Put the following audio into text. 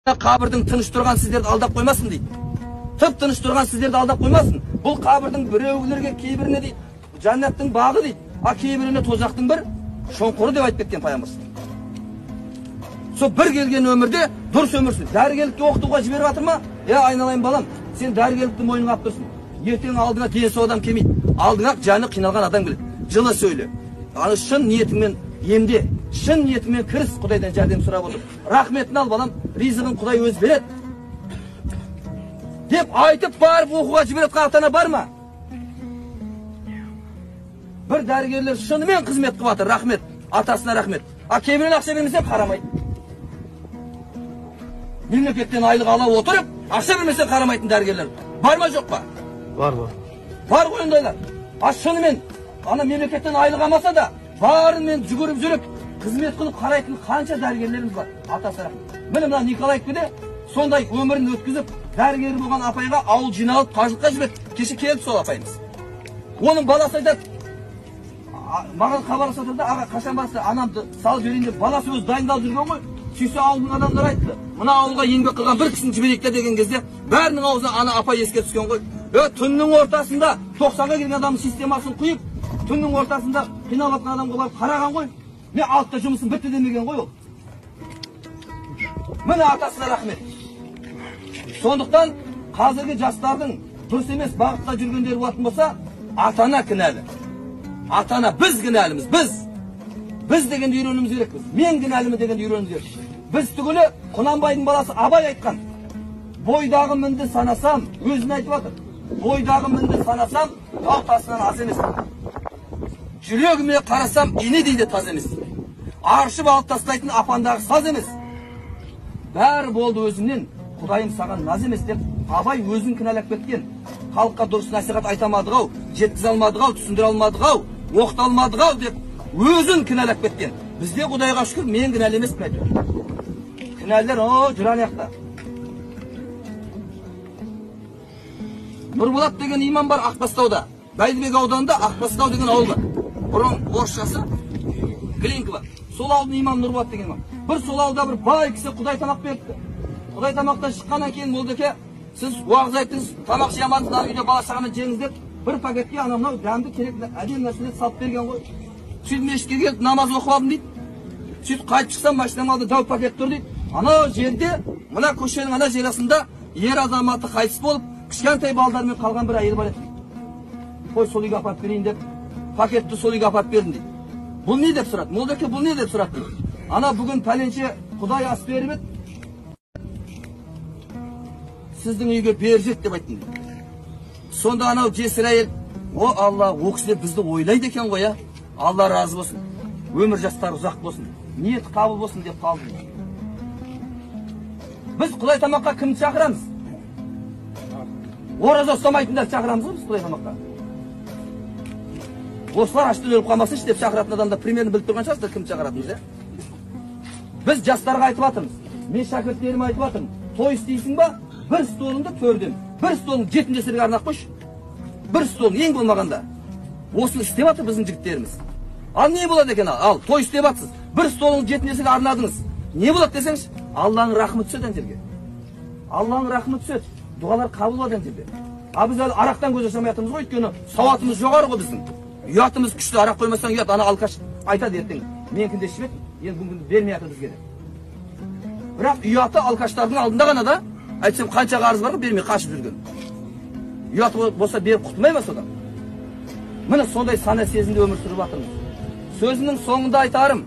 Қабірдің тыныш тұрған сіздерді алдап қоймасын дейді. Тып тыныш тұрған сіздерді алдап қоймасын. Бұл қабірдің біреулерге кейбіріне дейді, жәннаттың бағы дейді, а кейбіріне тозақтың бір шоңқыры деп айтып кеткен пайғамбар. Сол бір келген өмірде дұрыс өмір сүр. Дәрігерлікке оқытуға жіберіп жатыр ма? Айналайын балам, сен дәрігерлікті мойныңа алып тұрсың. Ертең алдыңа денсау адам келмейді. Алдыңа жаны қиналған адам келеді. Жылы сөйле. Шын ниетіңмен емде, шын ниетіңмен кіріс, Құдайдан жәрдем сұрап отыр. Рахметін ал балам, ризығын Құдай өз береді. Деп айтып барып оқуға жібереді ата-ана бар ма? Бір дәрігерлер шынымен қызмет қылып жатыр, рахмет, атасына рахмет. А кейбірін ақша бермесе қарамайды. Мемлекеттен айлық ала отырып, ақша бермесе қарамайтын дәрігерлер бар ма жоқ па? Бар. Бар ғой ондайлар. А шынымен ана мемлекеттен айлық алмаса да барын мен жүгіріп жүріп қызмет қылып қарайтын қанша дәрігерлеріміз бар. Атасы рахмет. Міне мына Николаевкеде сондай өмірін өткізіп, дәрігер болған апайға ауыл жиналып қажылыққа жіберді. Кеше келді сол апайымыз. Оның баласы айтады, маған хабарласады да, аға қашан барсыз, анамды салып берейін деп, баласы өзі дайындалып жүрген ғой. Сүйсе ауылдың адамдар айтты, мына ауылға еңбек қылған бір кісіні жіберейік деген кезде бәрінің аузына ана апай еске түскен ғой. Түннің ортасында 90-ға келген адамның системасын құйып, түннің ортасында қиналып жатқан адамға барып қараған ғой. Мен алтта жұмысын бітті демеген ғой ол. Міне атасына рахмет. Сондықтан қазіргі жастардың дұрыс емес бағытта жүргендері болатын болса, ата-ана кінәлі. Ата-ана біз кінәліміз, біз дегенді үйренуіміз керекпіз. Мен кінәлімін дегенді үйренуіміз керек. Біз түгілі Құнанбайдың баласы Абай айтқан. Бойдағы мінді санасам, өзіне айтып жатыр. Бойдағы мінді санасам, тау тасынан аз емес. Жүрегіме қарасам, ине дейді таз емес. Аршып алып тастайтын апандағы саз емес. Бәрі болды өзімнен, Құдайым саған наз емес деп, Абай өзін кінәлап кеткен. Халыққа дұрыс насихат айтамадық ау, жеткізе алмадық ау, түсіндіре алмадық ау, оқыта алмадық ау деп өзін кінәлап кеткен. Бізде Құдайға шүкір, мен кінәлі емеспін әйтеуір. Кінәлілер жүр аяқта. Нұрболат деген имам бар Ақбастауда. Бәйдібек ауданында Ақбастау деген ауыл бар. Бұрын орысшасы Глинкова. Сол ауылдың имам Нұрболат деген имам. Бір сол ауылда бір бай кісі Құдай тамақ беріпті. Құдай тамақтан шыққаннан кейін молдеке, сіз уағыз айттыңыз, тамақ жей алмадыңыз, үйде бала шағамен жеңіз деп, бір пакетке анау дәмді керек әдемі нәрселерді салып берген ғой. Сөйтіп мешітке келіп намаз оқып алдым дейді. Сөйтіп қайтып шықсам, машинам алды, дәу пакет тұр дейді. Анау жерде, мына көшенің ана жерасында ер азаматы қайтыс болып, кішкентай балдармен қалған бір әйел бар еді. Қой сол үйге апарып берейін деп, пакетті сол үйге апарып бердім дейді. Бұл не деп сұрады? Молдеке, бұл не деп сұрады дейді. Ана бүгін пәленше Құдай ас беріп еді, сіздің үйге бержет деп айттым дейді. Сонда анау жесір әйел, о Алла, о кісілер бізді ойлайды екен ғой, а? Алла разы болсын, өмір жастары ұзақ болсын, ниет қабыл болсын деп қалды. Біз Құдай тамаққа кімді шақырамыз? Ораза ұстамайтындар шақырамыз ғой біз Құдай тамаққа. Осылар аштан өліп қалмасыншы деп шақыратын адамда примерно біліп тұрған шығарсыздар кімді шақыратынымыз, Біз жастарға айтып жатырмыз, мен шәкірттеріме айтып жатырмын, той істейсің ба? Бір столыңды төрден, бір столың жетімдестерге арнап қойшы. Бір столың ең болмағанда. Осыны істеп жатыр біздің жігіттеріміз. Ал не болады екен? Ал той істеп жатсыз, бір столың жетімдестерге арнадыңыз. Не болады десеңіз? Алланың рахмы түседі ана жерге. Алланың рахмы түседі. Дұғалар қабыл болады ана жерде. А біз әлі арақтан көз ашамай жатырмыз ғой, өйткені сауатымыз жоғары ғой біздің. Ұятымыз күшті, арақ қоймасаң ұят, ана алкаш айтады ертең. Менікінде ішіп еді, енді бүгін бермей жатыр бізге. Бірақ ұяты алкаштардың алдында ғана да, айтсам қанша қарыз бар ғой, бермей қашып жүрген. Ұяты болса беріп құтылмай ма содан? Міне сондай сана сезімде өмір сүріп жатырмыз. Сөзімнің соңында айтарым,